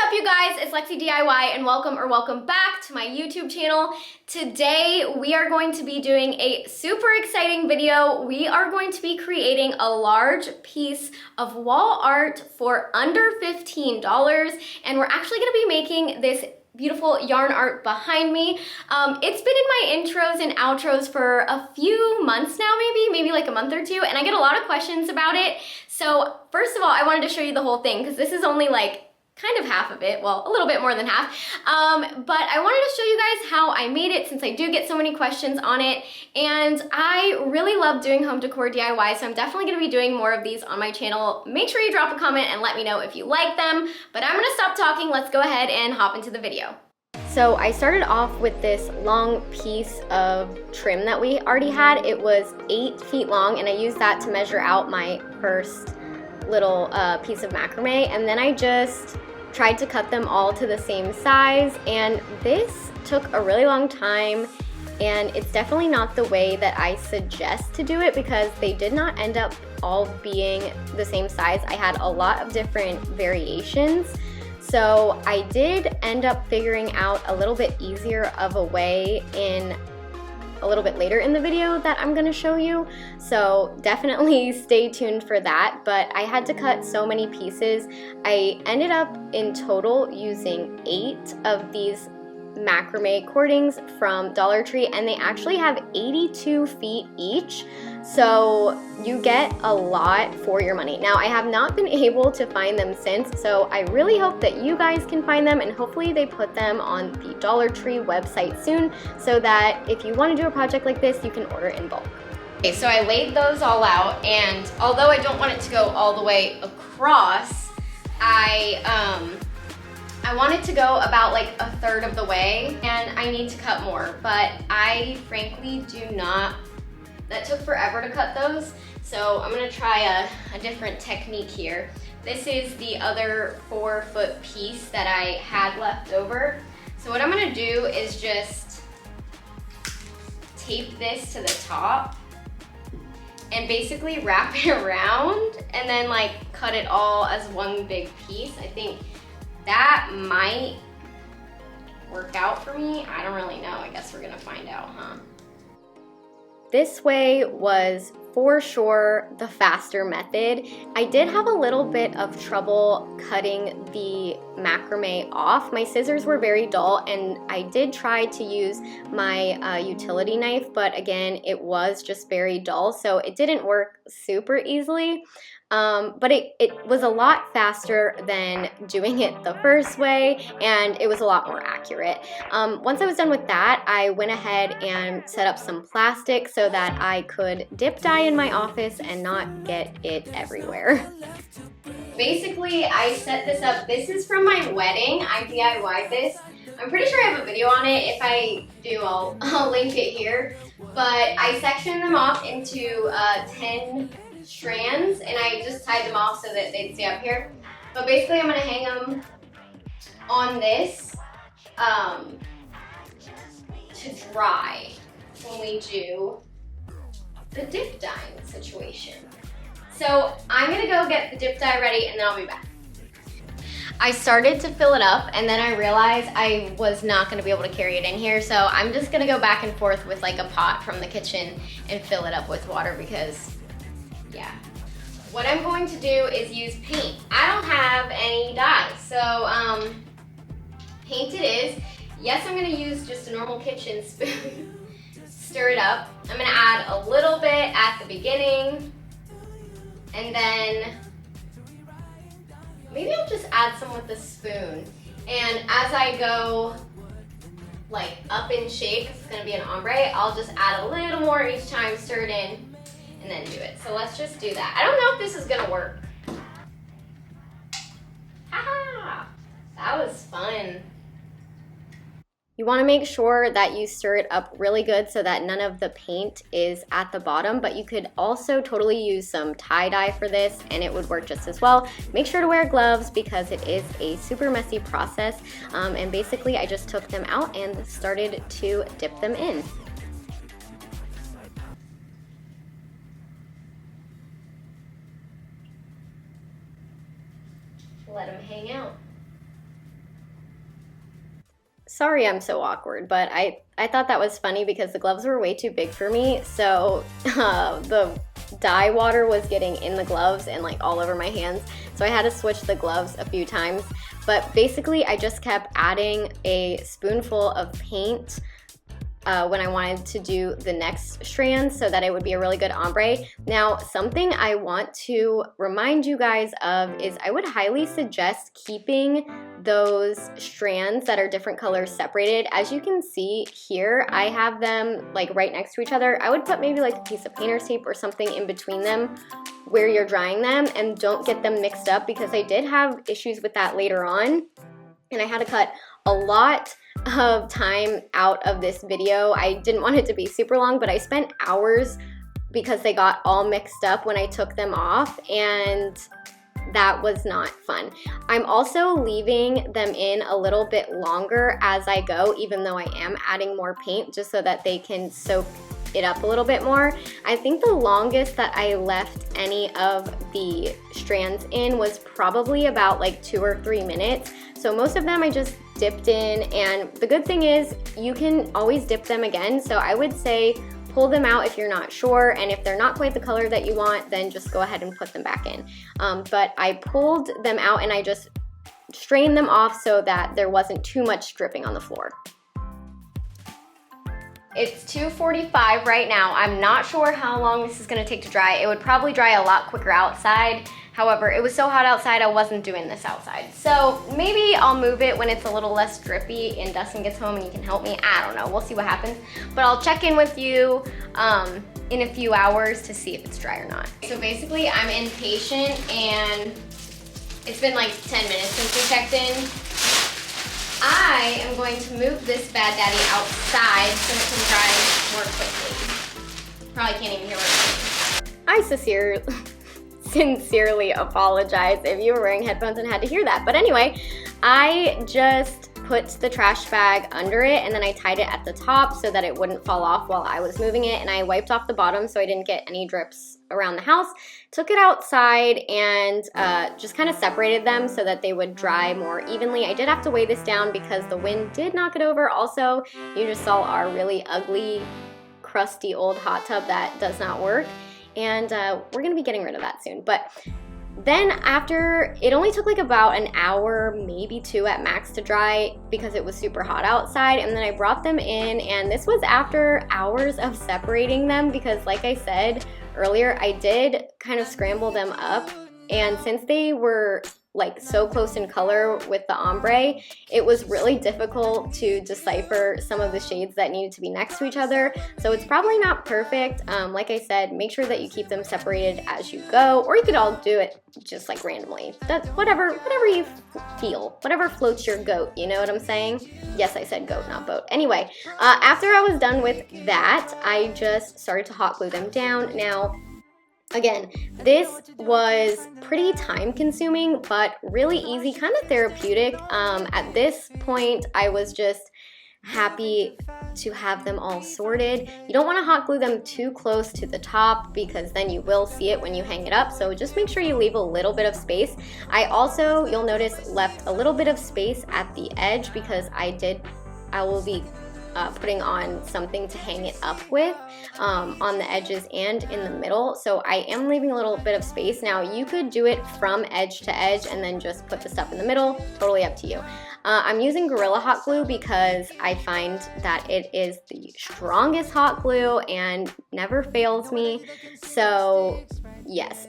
up, you guys? It's Lexi DIY and welcome back to my YouTube channel. Today we are going to be doing a super exciting video. We are going to be creating a large piece of wall art for under $15, and we're actually going to be making this beautiful yarn art behind me. It's been in my intros and outros for a few months now, maybe like a month or two, and I get a lot of questions about it. So first of all, I wanted to show you the whole thing because this is only like kind of half of it, well, a little bit more than half, but I wanted to show you guys how I made it since I do get so many questions on it, and I really love doing home decor DIY, so I'm definitely going to be doing more of these on my channel. Make sure you drop a comment and let me know if you like them, but I'm going to stop talking. Let's go ahead and hop into the video. So I started off with this long piece of trim that we already had. It was 8 feet long, and I used that to measure out my first little piece of macrame, and then I just tried to cut them all to the same size, and this took a really long time, and it's definitely not the way that I suggest to do it because they did not end up all being the same size. I had a lot of different variations, so I did end up figuring out a little bit easier of a way in a little bit later in the video that I'm gonna show you, so definitely stay tuned for that. But I had to cut so many pieces. I ended up in total using 8 of these macrame cordings from Dollar Tree, and they actually have 82 feet each, so you get a lot for your money. Now, I have not been able to find them since, so I really hope that you guys can find them, and hopefully they put them on the Dollar Tree website soon so that if you want to do a project like this, you can order in bulk. Okay, so I laid those all out, and although I don't want it to go all the way across, I want it to go about like a third of the way, and I need to cut more, but I frankly do not. That took forever to cut those, so I'm gonna try a different technique here. This is the other 4-foot piece that I had left over. So what I'm gonna do is just tape this to the top and basically wrap it around and then like cut it all as one big piece. I think that might work out for me. I don't really know. I guess we're gonna find out, huh? This way was for sure the faster method. I did have a little bit of trouble cutting the macrame off. My scissors were very dull, and I did try to use my utility knife, but again, it was just very dull, so it didn't work super easily. But it was a lot faster than doing it the first way, and it was a lot more accurate. Once I was done with that, I went ahead and set up some plastic so that I could dip dye in my office and not get it everywhere. Basically, I set this up. This is from my wedding. I DIY'd this. I'm pretty sure I have a video on it. If I do, I'll link it here. But I sectioned them off into 10 strands, and I just tied them off so that they'd stay up here. But basically I'm gonna hang them on this to dry when we do the dip dyeing situation. So I'm gonna go get the dip dye ready, and then I'll be back. I started to fill it up, and then I realized I was not gonna be able to carry it in here, so I'm just gonna go back and forth with like a pot from the kitchen and fill it up with water because yeah. What I'm going to do is use paint. I don't have any dye, so paint it is. Yes, I'm gonna use just a normal kitchen spoon. Stir it up. I'm gonna add a little bit at the beginning, and then maybe I'll just add some with the spoon. And as I go like up in shape, it's gonna be an ombre, I'll just add a little more each time, stir it in, and then do it. So let's just do that. I don't know if this is gonna work. Haha! That was fun. You wanna make sure that you stir it up really good so that none of the paint is at the bottom, but you could also totally use some tie-dye for this and it would work just as well. Make sure to wear gloves because it is a super messy process. And basically I just took them out and started to dip them in. Let them hang out. Sorry I'm so awkward, but I thought that was funny because the gloves were way too big for me, so the dye water was getting in the gloves and like all over my hands, so I had to switch the gloves a few times. But basically I just kept adding a spoonful of paint when I wanted to do the next strand so that it would be a really good ombre. Now, something I want to remind you guys of is I would highly suggest keeping those strands that are different colors separated. As you can see here, I have them like right next to each other. I would put maybe like a piece of painter's tape or something in between them where you're drying them, and don't get them mixed up, because I did have issues with that later on and I had to cut a lot of time out of this video. I didn't want it to be super long, but I spent hours because they got all mixed up when I took them off, and that was not fun. I'm also leaving them in a little bit longer as I go, even though I am adding more paint, just so that they can soak it up a little bit more. I think the longest that I left any of the strands in was probably about like 2 or 3 minutes. So most of them I just dipped in, and the good thing is you can always dip them again. So I would say pull them out if you're not sure, and if they're not quite the color that you want, then just go ahead and put them back in. But I pulled them out and I just strained them off so that there wasn't too much dripping on the floor. It's 2:45 right now. I'm not sure how long this is gonna take to dry. It would probably dry a lot quicker outside. However, it was so hot outside, I wasn't doing this outside. So maybe I'll move it when it's a little less drippy and Dustin gets home and you can help me. I don't know, we'll see what happens. But I'll check in with you in a few hours to see if it's dry or not. So basically, I'm impatient and it's been like 10 minutes since we checked in. I am going to move this bad daddy outside so it can dry more quickly. Probably can't even hear what I'm saying. I sincerely apologize if you were wearing headphones and had to hear that. But anyway, I just put the trash bag under it and then I tied it at the top so that it wouldn't fall off while I was moving it, and I wiped off the bottom so I didn't get any drips around the house. Took it outside and just kind of separated them so that they would dry more evenly. I did have to weigh this down because the wind did knock it over. Also, you just saw our really ugly, crusty old hot tub that does not work, and we're gonna be getting rid of that soon. But then after, it only took like about an hour, maybe 2 at max to dry because it was super hot outside. And then I brought them in, and this was after hours of separating them because, like I said earlier, I did kind of scramble them up. And since they were like so close in color with the ombre, it was really difficult to decipher some of the shades that needed to be next to each other. So it's probably not perfect. Like I said, make sure that you keep them separated as you go, or you could all do it just like randomly. That's whatever you feel, whatever floats your goat, you know what I'm saying? Yes, I said goat, not boat. Anyway, after I was done with that, I just started to hot glue them down. Now, again, this was pretty time consuming, but really easy, kind of therapeutic. At this point, I was just happy to have them all sorted. You don't want to hot glue them too close to the top because then you will see it when you hang it up. So just make sure you leave a little bit of space. I also, you'll notice, left a little bit of space at the edge because I will be putting on something to hang it up with on the edges and in the middle. So I am leaving a little bit of space. Now you could do it from edge to edge and then just put the stuff in the middle, totally up to you. I'm using Gorilla Hot Glue because I find that it is the strongest hot glue and never fails me. So yes,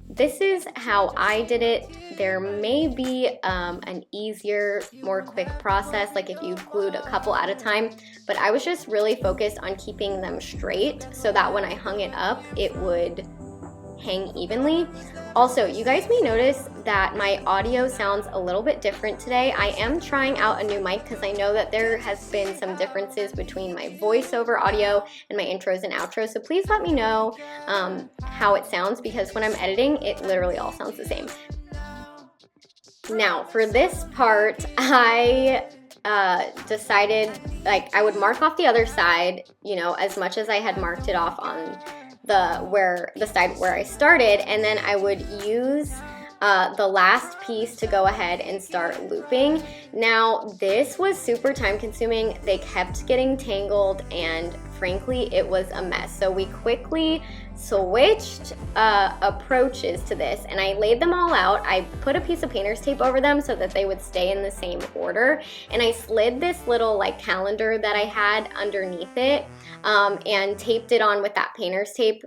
this is how I did it. There may be an easier, more quick process, like if you glued a couple at a time, but I was just really focused on keeping them straight so that when I hung it up, it would hang evenly. Also, you guys may notice that my audio sounds a little bit different today. I am trying out a new mic because I know that there has been some differences between my voiceover audio and my intros and outros. So please let me know how it sounds, because when I'm editing, it literally all sounds the same. Now, for this part, I decided like I would mark off the other side, you know, as much as I had marked it off on the side where I started, and then I would use the last piece to go ahead and start looping. Now, this was super time consuming. They kept getting tangled and frankly, it was a mess. So we quickly switched approaches to this and I laid them all out. I put a piece of painter's tape over them so that they would stay in the same order. And I slid this little like calendar that I had underneath it and taped it on with that painter's tape,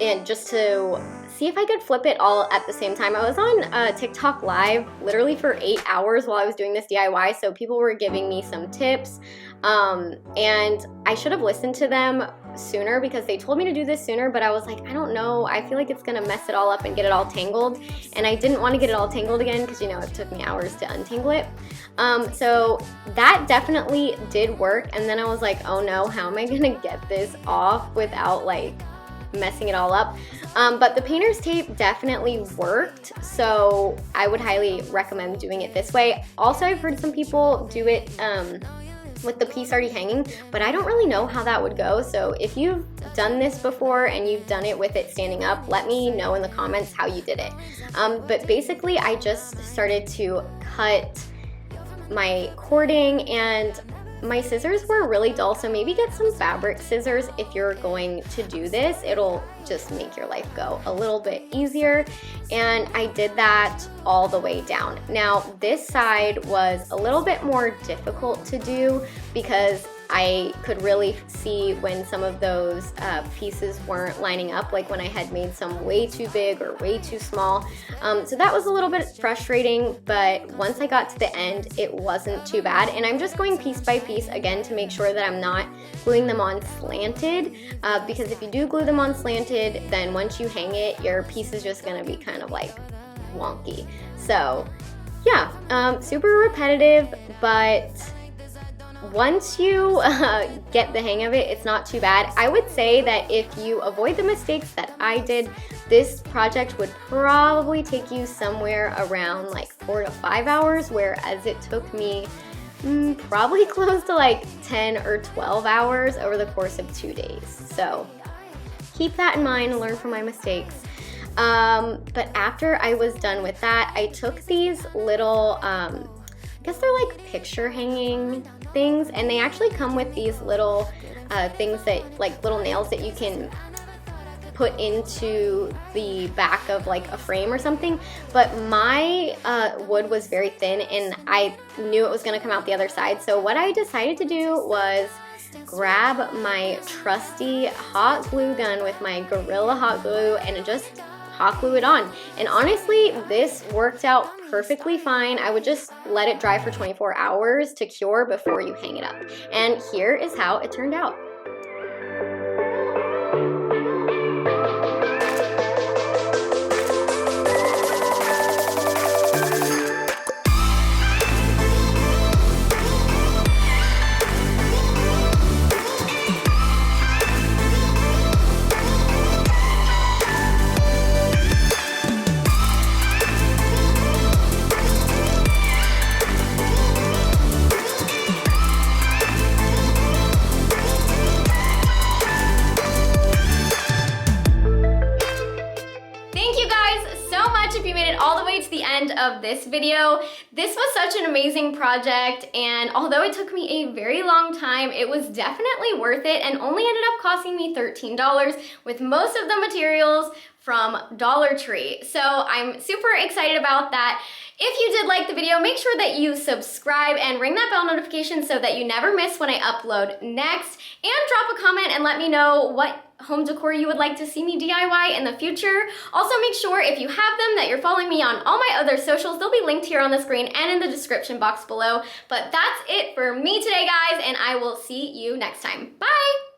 and just to see if I could flip it all at the same time. I was on TikTok live literally for 8 hours while I was doing this DIY, so people were giving me some tips, and I should have listened to them sooner because they told me to do this sooner, but I was like, I don't know, I feel like it's gonna mess it all up and get it all tangled, and I didn't want to get it all tangled again because, you know, it took me hours to untangle it. So that definitely did work, and then I was like, oh no, how am I gonna get this off without like messing it all up? But the painter's tape definitely worked, so I would highly recommend doing it this way. Also, I've heard some people do it with the piece already hanging, but I don't really know how that would go. So if you've done this before and you've done it with it standing up, let me know in the comments how you did it. But basically, I just started to cut my cording, and my scissors were really dull, so maybe get some fabric scissors if you're going to do this. It'll just make your life go a little bit easier. And I did that all the way down. Now, this side was a little bit more difficult to do because I could really see when some of those pieces weren't lining up, like when I had made some way too big or way too small. So that was a little bit frustrating, but once I got to the end, it wasn't too bad. And I'm just going piece by piece again to make sure that I'm not gluing them on slanted, because if you do glue them on slanted, then once you hang it, your piece is just gonna be kind of like wonky. So yeah, super repetitive, but once you get the hang of it, it's not too bad. I would say that if you avoid the mistakes that I did, this project would probably take you somewhere around like 4 to 5 hours, whereas it took me probably close to like 10 or 12 hours over the course of 2 days. So keep that in mind and learn from my mistakes. But after I was done with that, I took these little, I guess they're like picture hanging things, and they actually come with these little things that, like little nails that you can put into the back of like a frame or something. But my wood was very thin and I knew it was gonna come out the other side. So what I decided to do was grab my trusty hot glue gun with my Gorilla hot glue and just hot glue it on. And honestly, this worked out perfectly fine. I would just let it dry for 24 hours to cure before you hang it up. And here is how it turned out. All the way to the end of this video. This was such an amazing project, and although it took me a very long time, it was definitely worth it and only ended up costing me $13 with most of the materials from Dollar Tree. So I'm super excited about that. If you did like the video, make sure that you subscribe and ring that bell notification so that you never miss when I upload next, and drop a comment and let me know what home decor you would like to see me DIY in the future. Also, make sure if you have them that you're following me on all my other socials. They'll be linked here on the screen and in the description box below. But that's it for me today, guys, and I will see you next time. Bye!